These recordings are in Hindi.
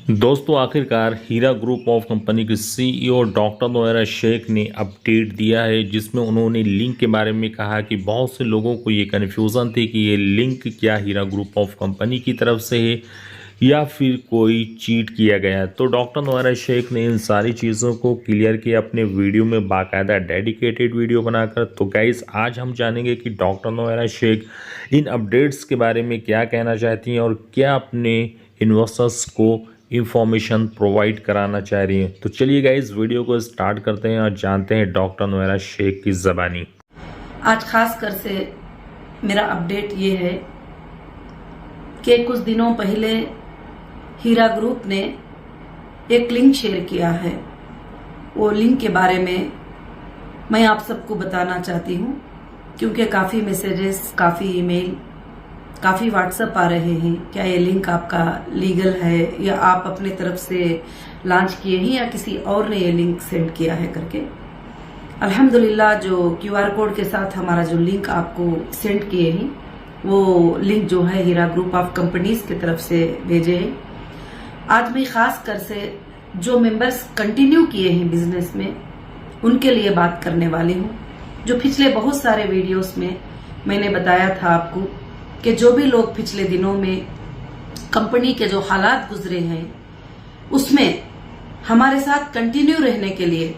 दोस्तों आखिरकार हीरा ग्रुप ऑफ कंपनी के सीईओ डॉक्टर नोएरा शेख ने अपडेट दिया है, जिसमें उन्होंने लिंक के बारे में कहा कि बहुत से लोगों को ये कन्फ्यूज़न थी कि ये लिंक क्या हीरा ग्रुप ऑफ कंपनी की तरफ से है या फिर कोई चीट किया गया है। तो डॉक्टर नोएरा शेख ने इन सारी चीज़ों को क्लियर किया अपने वीडियो में, बाकायदा डेडिकेटेड वीडियो बनाकर। तो गाइस आज हम जानेंगे कि डॉक्टर नोएरा शेख इन अपडेट्स के बारे में क्या कहना चाहती हैं और क्या अपने इन्वेस्टर्स को इंफॉर्मेशन प्रोवाइड कराना चाह रही हैं। तो चलिए गाइस वीडियो को स्टार्ट करते हैं और जानते हैं डॉक्टर नोएरा शेख की ज़बानी। आज खास कर से मेरा अपडेट ये है कि कुछ दिनों पहले हीरा ग्रुप ने एक लिंक शेयर किया है। वो लिंक के बारे में मैं आप सबको बताना चाहती हूँ, क्योंकि काफ़ी मैसेजेस, काफ़ी ईमेल, काफ़ी व्हाट्सएप आ रहे हैं। क्या ये लिंक आपका लीगल है या आप अपने तरफ से लॉन्च किए हैं या किसी और ने ये लिंक सेंड किया है करके। अल्हम्दुलिल्लाह जो क्यूआर कोड के साथ हमारा जो लिंक आपको सेंड किए हैं वो लिंक जो है हीरा ग्रुप ऑफ कंपनीज की तरफ से भेजे हैं। आज मैं खास कर से जो मेंबर्स कंटिन्यू किए हैं बिजनेस में उनके लिए बात करने वाली हूँ। जो पिछले बहुत सारे वीडियोस में मैंने बताया था आपको कि जो भी लोग पिछले दिनों में कंपनी के जो हालात गुजरे हैं उसमें हमारे साथ कंटिन्यू रहने के लिए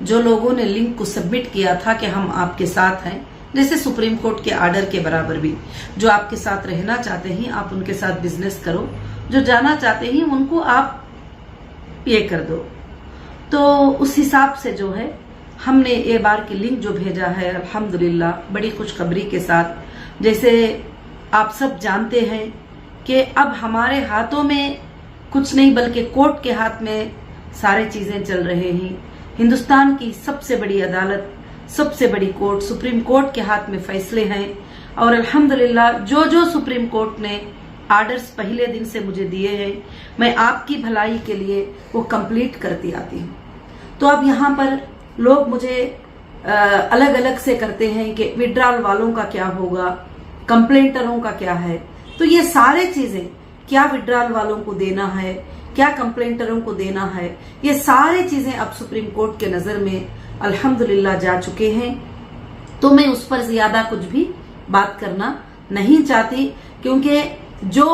जो लोगों ने लिंक को सबमिट किया था कि हम आपके साथ हैं, जैसे सुप्रीम कोर्ट के आर्डर के बराबर भी जो आपके साथ रहना चाहते हैं आप उनके साथ बिजनेस करो, जो जाना चाहते हैं उनको आप ये कर दो। तो उस हिसाब से जो है हमने ये बार की लिंक जो भेजा है अल्हम्दुलिल्लाह बड़ी खुशखबरी के साथ। जैसे आप सब जानते हैं कि अब हमारे हाथों में कुछ नहीं बल्कि कोर्ट के हाथ में सारे चीजें चल रहे हैं। हिंदुस्तान की सबसे बड़ी अदालत, सबसे बड़ी कोर्ट सुप्रीम कोर्ट के हाथ में फैसले हैं और अल्हम्दुलिल्लाह जो सुप्रीम कोर्ट ने आर्डर्स पहले दिन से मुझे दिए हैं मैं आपकी भलाई के लिए वो कंप्लीट करती आती हूँ। तो अब यहाँ पर लोग मुझे अलग अलग से करते हैं कि विड्रॉल वालों का क्या होगा, कंप्लेंटरों का क्या है। तो ये सारे चीजें क्या विड्रॉल वालों को देना है, क्या कंप्लेंटरों को देना है, ये सारे चीजें अब सुप्रीम कोर्ट के नजर में अल्हम्दुलिल्लाह जा चुके हैं। तो मैं उस पर ज्यादा कुछ भी बात करना नहीं चाहती, क्योंकि जो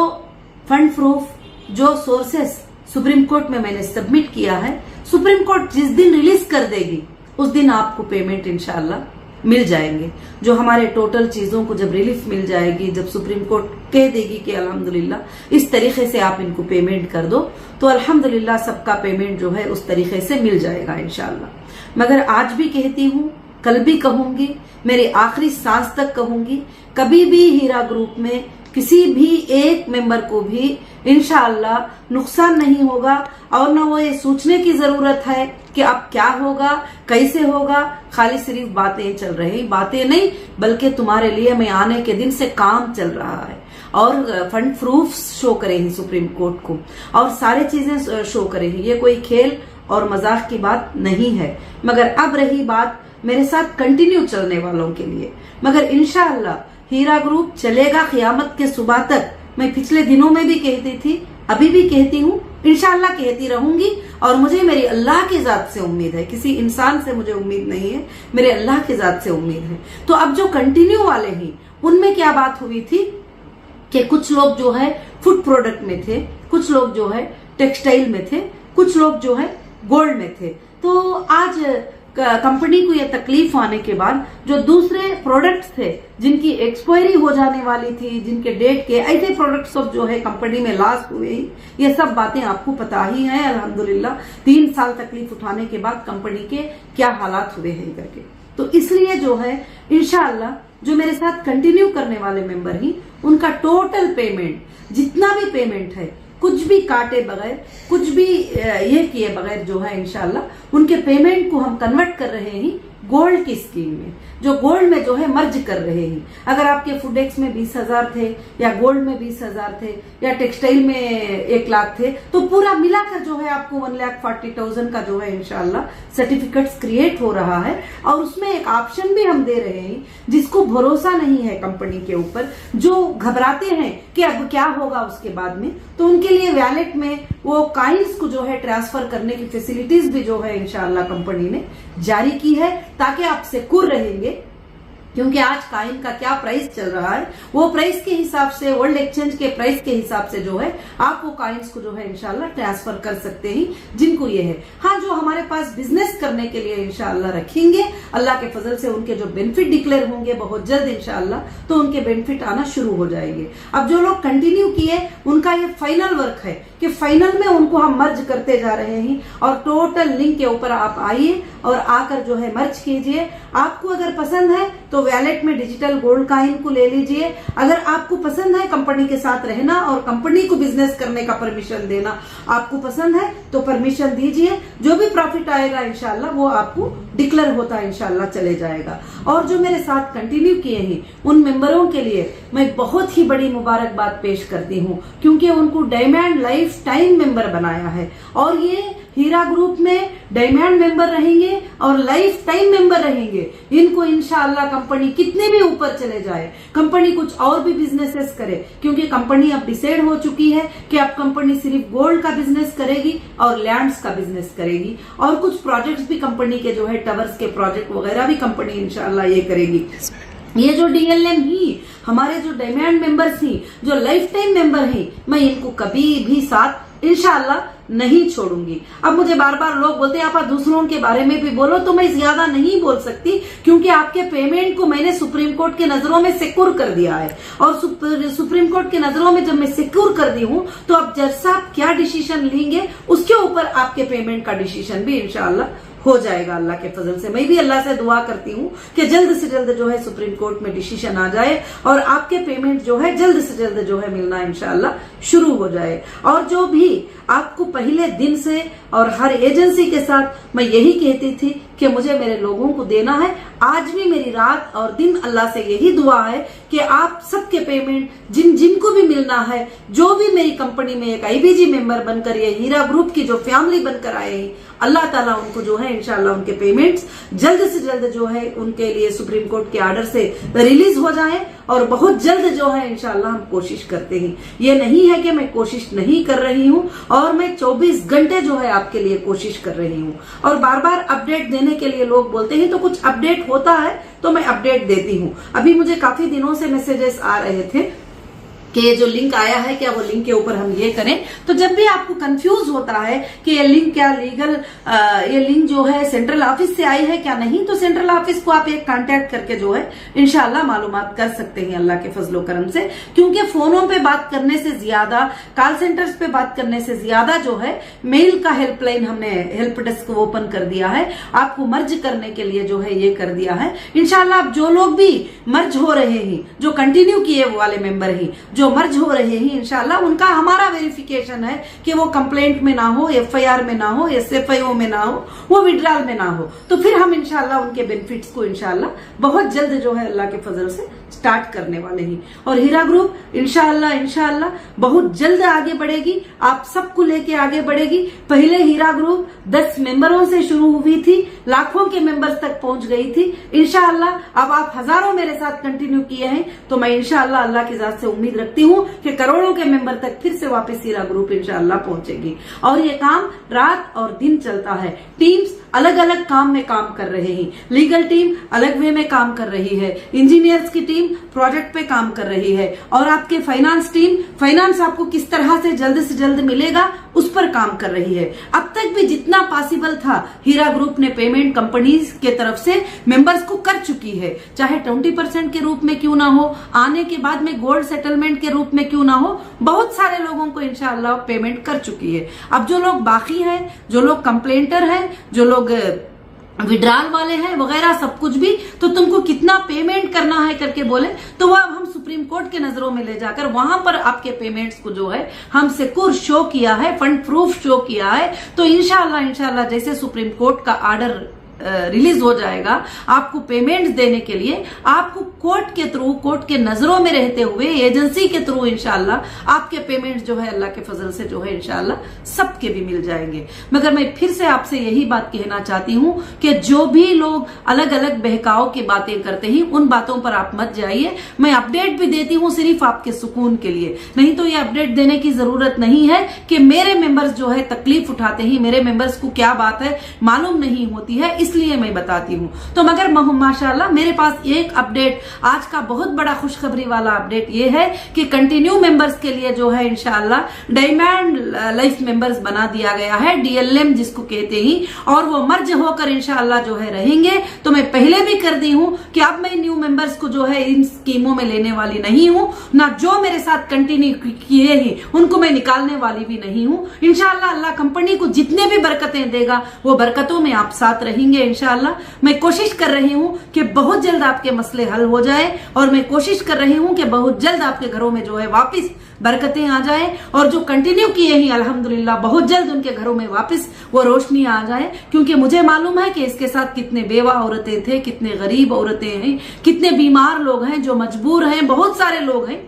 फंड प्रूफ, जो सोर्सेस सुप्रीम कोर्ट में मैंने सबमिट किया है, सुप्रीम कोर्ट जिस दिन रिलीज कर देगी उस दिन आपको पेमेंट इंशाल्लाह मिल जाएंगे। जो हमारे टोटल चीजों को जब रिलीफ मिल जाएगी, जब सुप्रीम कोर्ट कह देगी कि अल्हम्दुलिल्लाह इस तरीके से आप इनको पेमेंट कर दो, तो अल्हम्दुलिल्लाह सबका पेमेंट जो है उस तरीके से मिल जाएगा इंशाल्लाह। मगर आज भी कहती हूँ, कल भी कहूंगी, मेरी आखिरी सांस तक कहूंगी, कभी भी हीरा ग्रुप में किसी भी एक मेंबर को भी इंशाअल्लाह नुकसान नहीं होगा और न वो ये सोचने की जरूरत है कि अब क्या होगा, कैसे होगा। खाली सिर्फ बातें चल रही, बातें नहीं बल्कि तुम्हारे लिए मैं आने के दिन से काम चल रहा है और फंड प्रूफ शो करेंगे सुप्रीम कोर्ट को और सारी चीजें शो करेंगी। ये कोई खेल और मजाक की बात नहीं है। मगर अब रही बात मेरे साथ कंटिन्यू चलने वालों के लिए, मगर इंशाअल्लाह हीरा ग्रुप चलेगा क़यामत के सुबह तक। मैं पिछले दिनों में भी कहती थी, अभी भी कहती हूँ, इंशाअल्लाह कहती रहूंगी। और मुझे मेरी अल्लाह की जात से उम्मीद है, किसी इंसान से मुझे उम्मीद नहीं है, मेरे अल्लाह की जात से उम्मीद है। तो अब जो कंटिन्यू वाले हैं उनमें क्या बात हुई थी कि कुछ लोग जो है फूड प्रोडक्ट में थे, कुछ लोग जो है टेक्सटाइल में थे, कुछ लोग जो है गोल्ड में थे। तो आज कंपनी को ये तकलीफ आने के बाद जो दूसरे प्रोडक्ट्स थे जिनकी एक्सपायरी हो जाने वाली थी, जिनके डेट के ऐसे प्रोडक्ट्स सब जो है कंपनी में लॉस हुए, ये सब बातें आपको पता ही है। अल्हम्दुलिल्लाह 3 साल तकलीफ उठाने के बाद कंपनी के क्या हालात हुए हैं करके। तो इसलिए जो है इंशाअल्लाह जो मेरे साथ कंटिन्यू करने वाले मेंबर ही उनका टोटल पेमेंट जितना भी पेमेंट है कुछ भी काटे बगैर, कुछ भी ये किए बगैर जो है इंशाल्लाह उनके पेमेंट को हम कन्वर्ट कर रहे हैं गोल्ड की स्कीम में, जो गोल्ड में जो है मर्ज कर रहे हैं। अगर आपके फूडेक्स में 20,000 थे या गोल्ड में 20,000 थे या टेक्सटाइल में 1 लाख थे, तो पूरा मिलाकर जो है आपको 1,40,000 का जो है इंशाल्लाह सर्टिफिकेट्स क्रिएट हो रहा है। और उसमें एक ऑप्शन भी हम दे रहे हैं, जिसको भरोसा नहीं है कंपनी के ऊपर, जो घबराते हैं कि अब क्या होगा उसके बाद में, तो उनके लिए वैलेट में वो कॉइन्स को जो है ट्रांसफर करने की फैसिलिटीज भी जो है इंशाल्लाह कंपनी ने जारी की है, ताकि आप सिक्योर रहेंगे। क्योंकि आज कॉइन का क्या प्राइस चल रहा है, वो प्राइस के हिसाब से, वर्ल्ड एक्सचेंज के प्राइस के हिसाब से जो है आप वो कॉइन्स को जो है इंशाल्लाह ट्रांसफर कर सकते हैं, जिनको ये है। हाँ, जो हमारे पास बिजनेस करने के लिए इंशाल्लाह रखेंगे, अल्लाह के फजल से उनके जो बेनिफिट डिक्लेयर होंगे बहुत जल्द इंशाल्लाह, तो उनके बेनिफिट आना शुरू हो जाएंगे। अब जो लोग कंटिन्यू किए, उनका ये फाइनल वर्क है कि फाइनल में उनको हम मर्ज करते जा रहे हैं, और टोटल लिंक के ऊपर आप आइए और आकर जो है मर्ज कीजिए। आपको अगर पसंद है तो वैलेट में डिजिटल गोल्ड कॉइन को ले लीजिए। अगर आपको पसंद है कंपनी के साथ रहना और कंपनी को बिजनेस करने का परमिशन देना, आपको पसंद है तो परमिशन दीजिए। जो भी प्रॉफिट आएगा इंशाल्लाह वो आपको डिक्लेयर होता इंशाल्लाह चले जाएगा। और जो मेरे साथ कंटिन्यू किए हैं उन मेंबरों के लिए मैं बहुत ही बड़ी मुबारकबाद पेश करती हूँ, क्योंकि उनको डायमंड लाइफ टाइम मेंबर बनाया है। और ये हीरा ग्रुप में डायमंड मेंबर रहेंगे और लाइफ टाइम मेंबर रहेंगे। इनको इंशाअल्लाह कंपनी कितने भी ऊपर चले जाए, कंपनी कुछ और भी बिजनेसेस करे, क्योंकि कंपनी अब डिसाइड हो चुकी है कि अब कंपनी सिर्फ गोल्ड का बिजनेस करेगी और लैंड्स का बिजनेस करेगी, और कुछ प्रोजेक्ट्स भी कंपनी के जो है टावर्स के प्रोजेक्ट वगैरह भी कंपनी इंशाअल्लाह ये करेगी। ये जो डीएलएम ही हमारे जो डायमंड मेंबर्स ही, जो लाइफ टाइम मेंबर हैं, मैं इनको कभी भी साथ इंशाअल्लाह नहीं छोड़ूंगी। अब मुझे बार बार लोग बोलते हैं आप दूसरों के बारे में भी बोलो, तो मैं ज्यादा नहीं बोल सकती, क्योंकि आपके पेमेंट को मैंने सुप्रीम कोर्ट के नजरों में सिक्योर कर दिया है। और सुप्रीम कोर्ट के नजरों में जब मैं सिक्योर कर दी हूं, तो अब जज साहब क्या डिसीजन लेंगे उसके ऊपर आपके पेमेंट का डिसीजन भी इंशाअल्लाह हो जाएगा अल्लाह के फजल से। मैं भी अल्लाह से दुआ करती हूँ कि जल्द से जल्द जो है सुप्रीम कोर्ट में डिसीजन आ जाए और आपके पेमेंट जो है जल्द से जल्द जो है मिलना इंशाअल्लाह शुरू हो जाए। और जो भी आपको पहले दिन से और हर एजेंसी के साथ मैं यही कहती थी कि मुझे मेरे लोगों को देना है, आज भी मेरी रात और दिन अल्लाह से यही दुआ है कि आप सबके पेमेंट जिनको भी मिलना है, जो भी मेरी कंपनी में एक आईबीजी मेंबर बनकर ये हीरा ग्रुप की जो फैमिली बनकर आए हैं, अल्लाह ताला उनको जो है इंशाल्लाह उनके पेमेंट्स जल्द से जल्द जो है उनके लिए सुप्रीम कोर्ट के ऑर्डर से रिलीज हो जाए। और बहुत जल्द जो है इंशाल्लाह हम कोशिश करते हैं, ये नहीं है कि मैं कोशिश नहीं कर रही हूँ, और मैं 24 घंटे जो है आपके लिए कोशिश कर रही हूँ। और बार बार अपडेट देने के लिए लोग बोलते हैं, तो कुछ अपडेट होता है तो मैं अपडेट देती हूँ। अभी मुझे काफी दिनों से मैसेजेस आ रहे थे कि ये जो लिंक आया है क्या वो लिंक के ऊपर हम ये करें। तो जब भी आपको कंफ्यूज होता है कि ये लिंक क्या लीगल, ये लिंक जो है सेंट्रल ऑफिस से आई है क्या नहीं, तो सेंट्रल ऑफिस को आप एक कांटेक्ट करके जो है इंशाल्लाह मालूमात कर सकते हैं अल्लाह के फजलो करम से। क्योंकि फोनों पे बात करने से ज्यादा, कॉल सेंटर्स पे बात करने से ज्यादा जो है मेल का हेल्पलाइन हमने हेल्प डेस्क ओपन कर दिया है, आपको मर्ज करने के लिए जो है ये कर दिया है। इंशाल्लाह आप जो लोग भी मर्ज हो रहे हैं, जो कंटिन्यू किए वाले मेंबर हैं, जो मर्ज हो रहे हैं, इंशाल्लाह उनका हमारा वेरिफिकेशन है कि वो कंप्लेंट में ना हो, एफआईआर में ना हो, एसएफआईओ में ना हो, वो विड्रॉल में ना हो। तो फिर हम इंशाल्लाह उनके बेनिफिट्स को इंशाल्लाह बहुत जल्द जो है अल्लाह के फजल से स्टार्ट करने वाले हैं। और हीरा ग्रुप इंशाल्लाह बहुत जल्द आगे बढ़ेगी, आप सबको लेके आगे बढ़ेगी। पहले हीरा ग्रुप 10 मेंबरों से शुरू हुई थी, लाखों के मेंबर्स तक पहुंच गई थी। इंशाल्लाह अब आप हजारों मेरे साथ कंटिन्यू किए हैं, तो मैं इंशाल्लाह अल्लाह की जात से उम्मीद रखती हूँ कि करोड़ों के मेंबर तक फिर से वापस हीरा ग्रुप इंशाल्लाह पहुंचेगी। और ये काम रात और दिन चलता है, टीम्स अलग अलग काम में काम कर रहे हैं, लीगल टीम अलग वे में काम कर रही है, इंजीनियर्स की टीम प्रोजेक्ट पे काम कर रही है, और आपके फाइनेंस टीम फाइनेंस आपको किस तरह से जल्द मिलेगा उस पर काम कर रही है। अब तक भी जितना पॉसिबल था हीरा ग्रुप ने पेमेंट कंपनीज के तरफ से मेंबर्स को कर चुकी है, चाहे 20% के रूप में क्यों ना हो, आने के बाद में गोल्ड सेटलमेंट के रूप में क्यों ना हो, बहुत सारे लोगों को इंशाअल्लाह पेमेंट कर चुकी है। अब जो लोग बाकी हैं, जो लोग कंप्लेंटर हैं, जो लोग विड्रॉल वाले हैं वगैरह सब कुछ भी, तो तुमको कितना पेमेंट करना है करके बोले, तो वह हम सुप्रीम कोर्ट के नजरों में ले जाकर वहां पर आपके पेमेंट्स को जो है हम सिक्योर शो किया है, फंड प्रूफ शो किया है। तो इंशाल्लाह जैसे सुप्रीम कोर्ट का ऑर्डर रिलीज हो जाएगा आपको पेमेंट्स देने के लिए, आपको कोर्ट के थ्रू, कोर्ट के नजरों में रहते हुए एजेंसी के थ्रू इंशाल्लाह आपके पेमेंट्स जो है अल्लाह के फजल से जो है इंशाल्लाह सबके भी मिल जाएंगे। मगर मैं फिर से आपसे यही बात कहना चाहती हूं कि जो भी लोग अलग अलग बहकाव की बातें करते हैं उन बातों पर आप मत जाइए। मैं अपडेट भी देती हूं सिर्फ आपके सुकून के लिए, नहीं तो ये अपडेट देने की जरूरत नहीं है कि मेरे मेंबर्स जो है तकलीफ उठाते हैं, मेरे मेंबर्स को क्या बात है मालूम नहीं होती है, इसलिए मैं बताती हूँ। तो मगर माशाल्लाह मेरे पास एक अपडेट आज का बहुत बड़ा खुशखबरी वाला अपडेट ये है कि कंटिन्यू मेंबर्स के लिए जो है इंशाल्लाह डायमंड लाइफ मेंबर्स बना दिया गया है, DLM जिसको कहते ही, और वो मर्ज होकर इंशाल्लाह जो है रहेंगे। तो मैं पहले भी कर दी हूँ कि अब मैं न्यू मेंबर्स को जो है इन स्कीमों में लेने वाली नहीं हूँ, ना जो मेरे साथ कंटिन्यू किए ही उनको मैं निकालने वाली भी नहीं हूँ। इंशाल्लाह अल्लाह कंपनी को जितने भी बरकतें देगा वो बरकतों में आप साथ रहेंगे इंशाल्लाह। मैं कोशिश कर रही हूँ कि बहुत जल्द आपके मसले हल हो जाए, और मैं कोशिश कर रही हूँ कि बहुत जल्द आपके घरों में जो है वापस बरकतें आ जाए, और जो कंटिन्यू किए ही अल्हम्दुलिल्लाह बहुत जल्द उनके घरों में वापस वो रोशनी आ जाए। क्योंकि मुझे मालूम है कि इसके साथ कितने बेवा औरतें थे, कितने गरीब औरतें हैं, कितने बीमार लोग हैं, जो मजबूर हैं, बहुत सारे लोग हैं,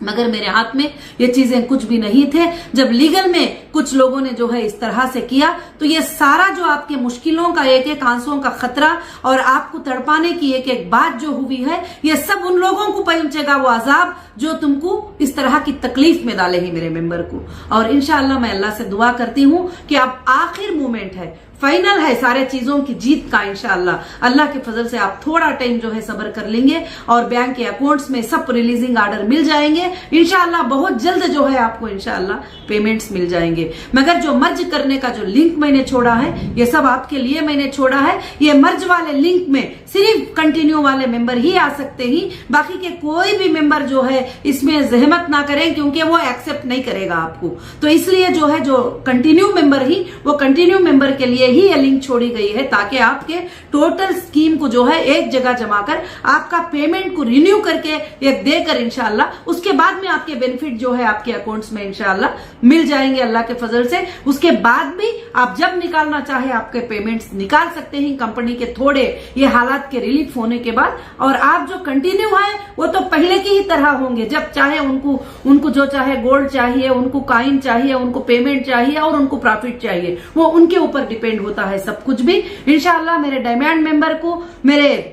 मगर मेरे हाथ में ये चीजें कुछ भी नहीं थे। जब लीगल में कुछ लोगों ने जो है इस तरह से किया तो ये सारा जो आपके मुश्किलों का एक एक आंसुओं का खतरा और आपको तड़पाने की एक एक बात जो हुई है, ये सब उन लोगों को पहुंचेगा वो अजाब जो तुमको इस तरह की तकलीफ में डाले ही मेरे मेंबर को। और इंशाअल्लाह मैं अल्लाह से दुआ करती हूँ कि अब आखिर मोमेंट है, फाइनल है सारे चीजों की जीत का। इंशाअल्लाह अल्लाह के फजल से आप थोड़ा टाइम जो है सब्र कर लेंगे और बैंक के अकाउंट्स में सब रिलीजिंग आर्डर मिल जाएंगे इंशाअल्लाह। बहुत जल्द जो है आपको इंशाअल्लाह पेमेंट्स मिल जाएंगे। मगर जो मर्ज करने का जो लिंक मैंने छोड़ा है, ये सब आपके लिए मैंने छोड़ा है। ये मर्ज वाले लिंक में सिर्फ कंटिन्यू वाले मेंबर ही आ सकते ही, बाकी के कोई भी मेंबर जो है इसमें जहमत ना करें, क्योंकि वो एक्सेप्ट नहीं करेगा आपको। तो इसलिए जो है जो कंटिन्यू मेंबर ही, वो कंटिन्यू मेंबर के लिए ही ये लिंक छोड़ी गई है, ताकि आपके टोटल स्कीम को जो है एक जगह जमा कर आपका पेमेंट को रिन्यू करके एक देकर इंशाअल्लाह उसके बाद में आपके बेनिफिट जो है आपके अकाउंट्स में इंशाअल्लाह मिल जाएंगे अल्लाह के फजल से। उसके बाद भी आप जब निकालना चाहे आपके पेमेंट्स निकाल सकते हैं कंपनी के थोड़े ये हालात के रिलीफ होने के बाद। और आप जो कंटिन्यू है वो तो पहले की ही तरह होंगे, जब चाहे उनको जो चाहे गोल्ड चाहिए, उनको कॉइन चाहिए, उनको पेमेंट चाहिए और उनको प्रॉफिट चाहिए, वो उनके ऊपर डिपेंड होता है सब कुछ भी। इंशाअल्लाह मेरे डायमंड मेंबर को, मेरे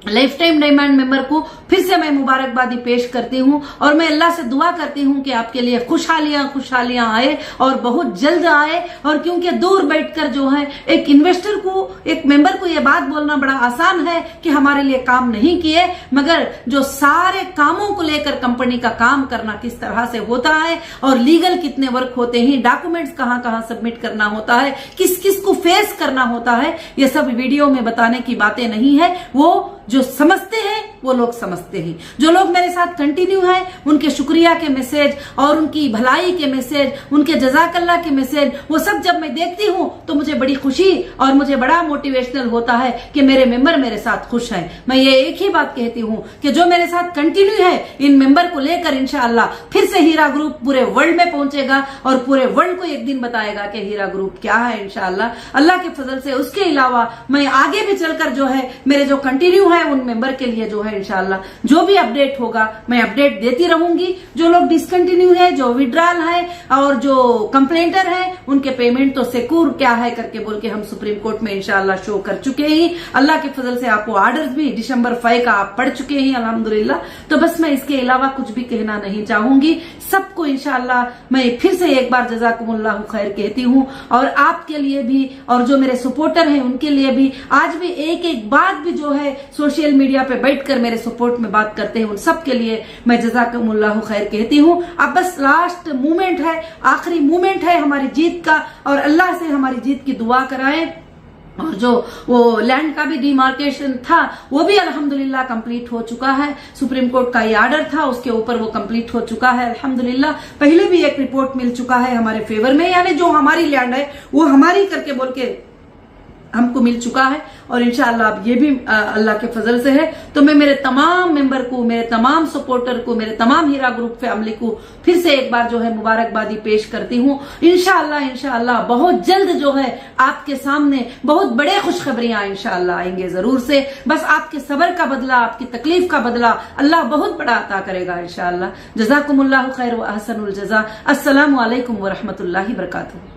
लाइफ टाइम डायमंड मेंबर को फिर से मैं मुबारकबादी पेश करती हूँ, और मैं अल्लाह से दुआ करती हूँ कि आपके लिए खुशहालियां आए और बहुत जल्द आए। और क्योंकि दूर बैठकर जो है एक इन्वेस्टर को, एक मेंबर को ये बात बोलना बड़ा आसान है कि हमारे लिए काम नहीं किए, मगर जो सारे कामों को लेकर कंपनी का काम करना किस तरह से होता है और लीगल कितने वर्क होते हैं, डॉक्यूमेंट्स कहाँ कहाँ सबमिट करना होता है, किस किस को फेस करना होता है, ये सब वीडियो में बताने की बातें नहीं है। वो जो समझते हैं वो लोग समझते हैं। जो लोग मेरे साथ कंटिन्यू हैं उनके शुक्रिया के मैसेज और उनकी भलाई के मैसेज, उनके जज़ाकल्लाह के मैसेज, वो सब जब मैं देखती हूँ तो मुझे बड़ी खुशी और मुझे बड़ा मोटिवेशनल होता है कि मेरे मेंबर मेरे साथ खुश हैं। मैं ये एक ही बात कहती हूँ कि जो मेरे साथ कंटिन्यू है इन मेंबर को लेकर इंशाअल्लाह फिर से हीरा ग्रुप पूरे वर्ल्ड में पहुंचेगा और पूरे वर्ल्ड को एक दिन बताएगा कि हीरा ग्रुप क्या है इंशाअल्लाह अल्लाह के फजल से। उसके अलावा मैं आगे भी चलकर जो है मेरे जो कंटिन्यू है उन मेंबर के लिए जो है इंशाअल्लाह जो भी अपडेट होगा मैं अपडेट देती रहूंगी। जो लोग डिसकंटिन्यू है, जो विड्रॉल है और जो कंप्लेंटर है, उनके पेमेंट तो सिक्योर क्या है करके बोल के हम सुप्रीम कोर्ट में इंशाअल्लाह शो कर चुके हैं। अल्लाह के फजल से आपको ऑर्डर्स भी दिसंबर 5 का आप पढ़ चुके हैं अल्हम्दुलिल्लाह। तो बस मैं इसके अलावा कुछ भी कहना नहीं चाहूंगी। सबको इंशाअल्लाह मैं फिर से एक बार जज़ाकुमुल्लाह खैर कहती हूँ, और आपके लिए भी और जो मेरे सपोर्टर हैं उनके लिए भी। आज भी एक एक बात भी जो है सोशल मीडिया पे बैठकर मेरे सपोर्ट में बात करते हैं उन सब के लिए मैं जज़ाकुमुल्लाह खैर कहती हूँ। अब बस लास्ट मूवमेंट है, आखिरी मूवमेंट है हमारी जीत का, और अल्लाह से हमारी जीत की दुआ कराएं। और जो वो लैंड का भी डिमार्केशन था वो भी अल्हम्दुलिल्लाह कंप्लीट हो चुका है। सुप्रीम कोर्ट का ये ऑर्डर था उसके ऊपर वो कंप्लीट हो चुका है अल्हम्दुलिल्लाह। पहले भी एक रिपोर्ट मिल चुका है हमारे फेवर में, यानी जो हमारी लैंड है वो हमारी करके बोल के हमको मिल चुका है और इंशाअल्लाह अब ये भी अल्लाह के फजल से है। तो मैं मेरे तमाम मेंबर को, मेरे तमाम सपोर्टर को, मेरे तमाम हीरा ग्रुप फैमिली को फिर से एक बार जो है मुबारकबादी पेश करती हूँ। इंशाअल्लाह बहुत जल्द जो है आपके सामने बहुत बड़े खुशखबरियां इंशाअल्लाह आएंगे जरूर से। बस आपके सब्र का बदला, आपकी तकलीफ का बदला अल्लाह बहुत बड़ा अता करेगा इंशाअल्लाह। जज़ाकुमुल्लाहु खैर व अहसनुल जज़ा। अस्सलामु अलैकुम व रहमतुल्लाहि व बरकातुहू।